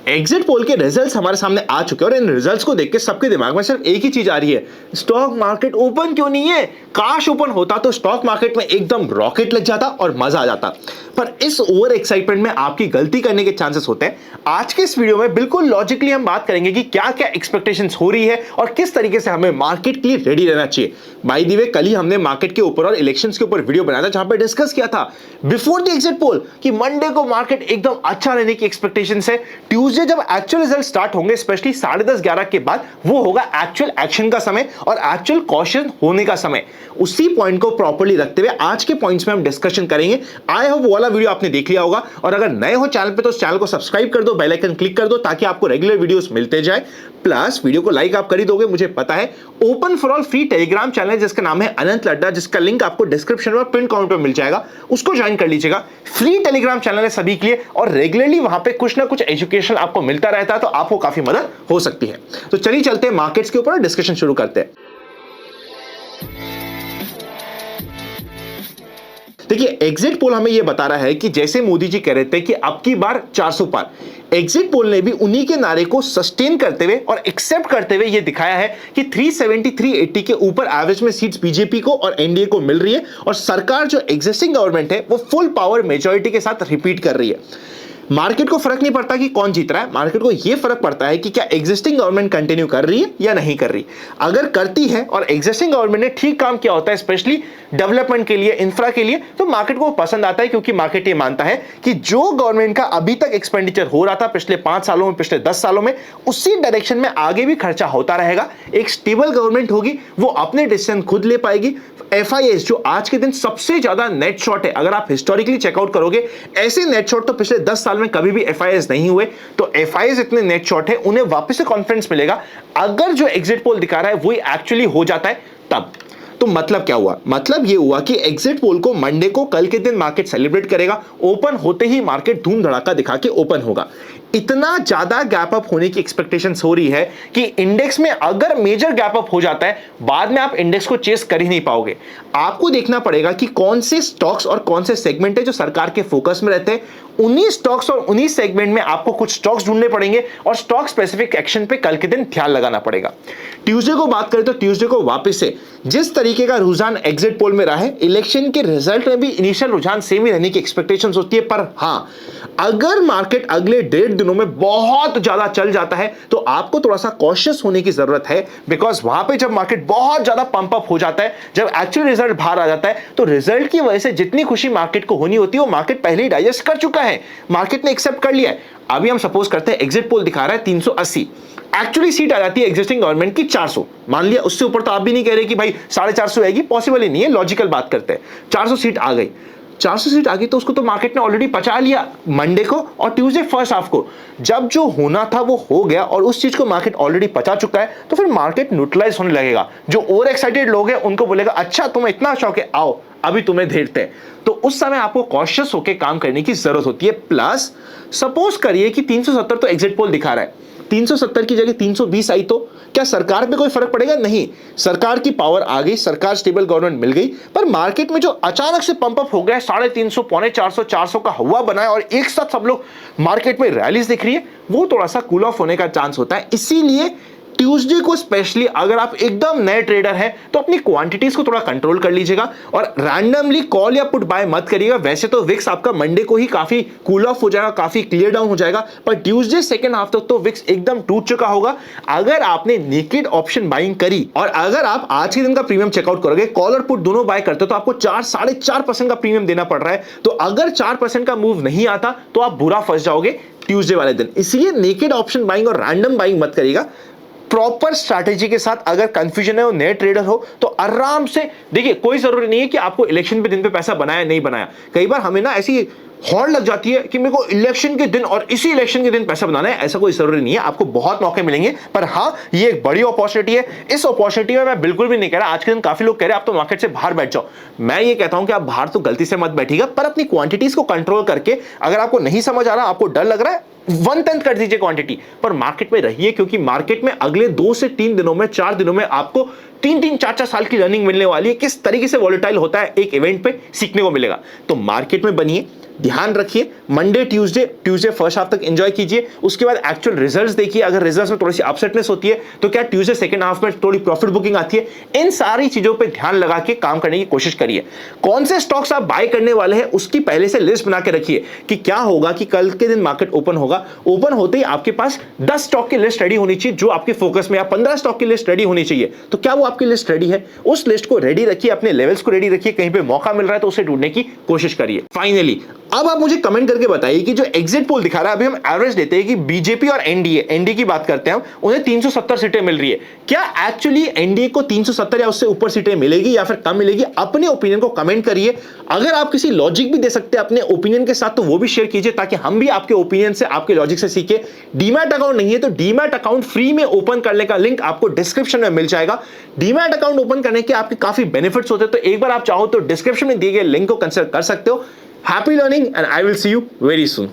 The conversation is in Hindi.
एग्जिट पोल के रिजल्ट्स हमारे सामने आ चुके हैं और इन रिजल्ट्स को देख के सबके दिमाग में सिर्फ एक ही चीज आ रही है, स्टॉक मार्केट ओपन क्यों नहीं है? काश ओपन होता तो स्टॉक मार्केट में एकदम रॉकेट लग जाता और मजा आ जाता। पर इस ओवर एक्साइटमेंट में आपकी गलती करने के चांसेस होते हैं। आज के इस वीडियो में बिल्कुल लॉजिकली हम बात करेंगे कि क्या क्या एक्सपेक्टेशंस हो रही है और किस तरीके से हमें मार्केट के लिए रेडी रहना चाहिए। बाय द वे, कल ही हमने मार्केट के ऊपर और इलेक्शंस के ऊपर वीडियो बनाया था जहां पे डिस्कस किया था बिफोर द एग्जिट पोल कि मंडे को मार्केट एकदम अच्छा रहने की एक्सपेक्टेशंस है। ट्यूसडे जब एक्चुअल रिजल्ट स्टार्ट होंगे, स्पेशली 10:30-11 के बाद, वो होगा एक्चुअल एक्शन का समय और एक्चुअल कॉशन होने का समय। उसी पॉइंट को प्रॉपर्ली रखते हुए आज के पॉइंट्स में हम डिस्कशन करेंगे। आई होप वो वाला वीडियो आपने देख लिया होगा और अगर नए हो चैनल पे तो चैनल को सब्सक्राइब कर दो, बेल आइकन क्लिक कर दो ताकि आपको रेगुलर वीडियोस मिलते जाए। प्लस वीडियो को लाइक आप कर ही दोगे, मुझे पता है। Open for all free Telegram channel जिसका नाम है अनंत लड्डा, जिसका लिंक आपको डिस्क्रिप्शन में पिन कमेंट पे मिल जाएगा, उसको ज्वाइन कर लीजिएगा। फ्री टेलीग्राम चैनल है सभी के लिए और रेगुलरली वहां पे कुछ ना कुछ एजुकेशन आपको मिलता रहता है, तो आपको काफी मदद हो सकती है। तो चलिए चलते हैं मार्केट्स के ऊपर डिस्कशन शुरू करते हैं। देखिए, एग्जिट पोल हमें यह बता रहा है कि जैसे मोदी जी कह रहे थे कि अब की बार 400 पार, एग्जिट पोल ने भी उन्हीं के नारे को सस्टेन करते हुए और एक्सेप्ट करते हुए यह दिखाया है कि 370 380 के ऊपर एवरेज में सीट्स बीजेपी को और एनडीए को मिल रही है और सरकार जो एग्जिस्टिंग गवर्नमेंट है वो फुल पावर मेजॉरिटी के साथ रिपीट कर रही है। मार्केट को फर्क नहीं पड़ता कि कौन जीत रहा है, मार्केट को यह फर्क पड़ता है कि क्या एग्जिस्टिंग गवर्नमेंट कंटिन्यू कर रही है या नहीं कर रही। अगर करती है और एग्जिस्टिंग गवर्नमेंट ने ठीक काम किया होता है, स्पेशली डेवलपमेंट के लिए, इंफ्रा के लिए, तो मार्केट को पसंद आता है, क्योंकि मार्केट ये मानता है कि जो गवर्नमेंट का अभी तक एक्सपेंडिचर हो रहा था पिछले 5 सालों में, पिछले 10 सालों में, उसी डायरेक्शन में आगे भी खर्चा होता रहेगा। एक स्टेबल गवर्नमेंट होगी, वो अपने डिसीजन खुद ले पाएगी। एफआईएस जो आज के दिन सबसे ज्यादा नेट शॉर्ट है, अगर आप हिस्टोरिकली चेकआउट करोगे, ऐसे नेट शॉर्ट तो पिछले 10 साल में कभी भी एफआईएस नहीं हुए। तो एफआईएस इतने नेट शॉर्ट है, उन्हें वापस से कॉन्फिडेंस मिलेगा अगर जो एग्जिट पोल दिखा रहा है वही एक्चुअली हो जाता है तब। तो मतलब क्या हुआ? मतलब यह हुआ कि एग्जिट पोल को मंडे को, कल के दिन मार्केट सेलिब्रेट करेगा। ओपन होते ही मार्केट धूम धड़ाका दिखा के ओपन होगा। इतना ज्यादा गैप अप होने की एक्सपेक्टेशंस हो रही है कि इंडेक्स में अगर मेजर गैप अप हो जाता है, बाद में आप इंडेक्स को चेस कर ही नहीं पाओगे। आपको देखना पड़ेगा कि कौन से स्टॉक्स और कौन से सेगमेंट है जो सरकार के फोकस में रहते हैं। उन्हीं स्टॉक्स और उन्हीं सेगमेंट में आपको कुछ स्टॉक्स ढूंढने पड़ेंगे और स्टॉक स्पेसिफिक एक्शन पे कल के दिन ध्यान लगाना पड़ेगा। ट्यूसडे को बात करें तो ट्यूसडे को वापस से जिस तरीके का रुझान एग्जिट पोल में रहा है, इलेक्शन के रिजल्ट में भी इनिशियल रुझान सेम ही रहने की एक्सपेक्टेशंस होती है। पर हां, अगर मार्केट अगले 1.5 दिनों में बहुत ज्यादा चल जाता है तो आपको थोड़ा सा कॉशियस होने की जरूरत है, बिकॉज वहां पे जब मार्केट बहुत ज्यादा पंप अप हो जाता है, जब एक्चुअल रिजल्ट बाहर आ जाता है, तो रिजल्ट की वजह से जितनी खुशी मार्केट को होनी होती है वो मार्केट पहले ही डाइजेस्ट कर चुका है, मार्केट ने एक्सेप्ट कर लिया है। अभी हम सपोज करते हैं एग्जिट पोल दिखा रहा है 380, एक्चुअली सीट आ जाती है एग्जिस्टिंग गवर्नमेंट की 400, मान लिया। उससे ऊपर तो आप भी नहीं कह रहे कि भाई 450 आएगी, पॉसिबल ही नहीं है। लॉजिकल बात करते हैं, 400 सीट आ गई, 400 सीट आ गई तो उसको तो मार्केट ने ऑलरेडी पचा लिया मंडे को और ट्यूसडे फर्स्ट हाफ को। जब जो होना था वो हो गया और उस चीज को मार्केट ऑलरेडी पचा चुका है, तो फिर मार्केट न्यूट्रलाइज होने लगेगा। जो ओवर एक्साइटेड लोग हैं उनको बोलेगा अच्छा तुम्हें इतना शौक है, आओ अभी तुम्हें धेरते हैं। तो उस समय आपको कॉशियस होकर काम करने की जरूरत होती है। प्लस सपोज करिए कि 370 तो एग्जिट पोल दिखा रहा है, 370 की जगह 320 आई तो क्या सरकार पे कोई फर्क पड़ेगा? नहीं, सरकार की पावर आ गई, सरकार स्टेबल गवर्नमेंट मिल गई। पर मार्केट में जो अचानक से पंप अप हो गया, 350, 450, 400 का हवा बनाया और एक साथ सब लोग मार्केट में रैलीज दिख रही है, वो थोड़ा सा कूल ऑफ होने का चांस होता है। इसीलिए ट्यूसडे को स्पेशली अगर आप एकदम नए ट्रेडर हैं तो अपनी क्वांटिटीज को थोड़ा कंट्रोल कर लीजिएगा और रैंडमली कॉल या पुट बाय मत करिएगा। वैसे तो विक्स आपका मंडे को ही काफी कूल ऑफ हो जाएगा, काफी क्लियर डाउन हो जाएगा, पर ट्यूसडे सेकंड हाफ तक तो विक्स एकदम टूट चुका होगा। अगर आपने नेकेड ऑप्शन बाइंग करी और अगर आप आज के दिन का प्रीमियम चेकआउट करोगे, कॉल और पुट दोनों बाय करते हो, तो आपको 4-4.5% का प्रीमियम देना पड़ रहा है। तो अगर 4% का मूव नहीं आता तो आप बुरा फंस जाओगे ट्यूसडे वाले दिन। इसलिए नेकेड ऑप्शन बाइंग और रैंडम बाइंग मत करिएगा। प्रॉपर स्ट्रैटेजी के साथ अगर कंफ्यूजन है और नए ट्रेडर हो तो आराम से देखिए, कोई जरूरी नहीं है कि आपको इलेक्शन पे दिन पे पैसा बनाया नहीं बनाया। कई बार हमें ना ऐसी हॉर्न लग जाती है कि मेरे को इलेक्शन के दिन और इसी इलेक्शन के दिन पैसा बनाना है, ऐसा कोई जरूरी नहीं है। आपको बहुत मौके मिलेंगे, पर हाँ ये एक बड़ी अपॉर्चुनिटी है। इस अपॉर्चुनिटी में मैं बिल्कुल भी नहीं कह रहा, आज के दिन काफी लोग कह रहे हैं आप तो मार्केट से बाहर बैठ जाओ। मैं ये कहता हूं कि आप बाहर तो गलती से मत बैठिएगा, पर अपनी क्वांटिटीज को कंट्रोल करके, अगर आपको नहीं समझ आ रहा, आपको डर लग रहा है, 1/10 कर दीजिए क्वांटिटी, पर मार्केट में रहिए, क्योंकि मार्केट में अगले 2 से 3 दिनों में, 4 दिनों में आपको 3-3, 4-4 साल की लर्निंग मिलने वाली है। किस तरीके से वॉलेटाइल होता है एक इवेंट पे सीखने को मिलेगा। तो मार्केट में बनिए, ध्यान रखिए, मंडे ट्यूसडे फर्स्ट हाफ तक एंजॉय कीजिए, उसके बाद एक्चुअल रिजल्ट्स देखिए। अगर रिजल्ट्स में थोड़ी सी अपसेटनेस होती है तो क्या ट्यूसडे सेकंड हाफ में थोड़ी प्रॉफिट बुकिंग आती है। इन सारी चीजों पे ध्यान लगा के काम करने की कोशिश करिए। कौन से स्टॉक्स आप बाय करने वाले हैं उसकी पहले से लिस्ट बना के रखिए कि क्या होगा कि कल के दिन मार्केट ओपन होगा, ओपन होते ही आपके पास 10 स्टॉक की लिस्ट रेडी होनी चाहिए जो आपके फोकस में, या 15 स्टॉक की लिस्ट रेडी होनी चाहिए। तो क्या वो आपकी लिस्ट रेडी है? उस लिस्ट को रेडी रखिए, अपने लेवल्स को रेडी रखिए, कहीं पे मौका मिल रहा है तो उसे ढूंढने की कोशिश करिए। फाइनली अब आप मुझे कमेंट करके बताइए कि जो एग्जिट पोल दिखा रहा है, अभी हम एवरेज लेते हैं कि बीजेपी और एनडीए की बात करते हैं, उन्हें 370 सीटें मिल रही है। क्या एक्चुअली एनडीए को 370 या उससे ऊपर सीटें मिलेगी या फिर कम मिलेगी? अपने ओपिनियन को कमेंट करिए। अगर आप किसी लॉजिक भी दे सकते हैं अपने ओपिनियन के साथ तो वो भी शेयर कीजिए, ताकि हम भी आपके ओपिनियन से, आपके लॉजिक से सीखे। डीमैट अकाउंट नहीं है तो डीमैट अकाउंट फ्री में ओपन करने का लिंक आपको डिस्क्रिप्शन में मिल जाएगा। डीमैट अकाउंट ओपन करने के आपके काफी बेनिफिट्स होते हैं, तो एक बार आप चाहो तो डिस्क्रिप्शन में दिए गए लिंक को कंसिडर कर सकते हो। Happy learning and I will see you very soon.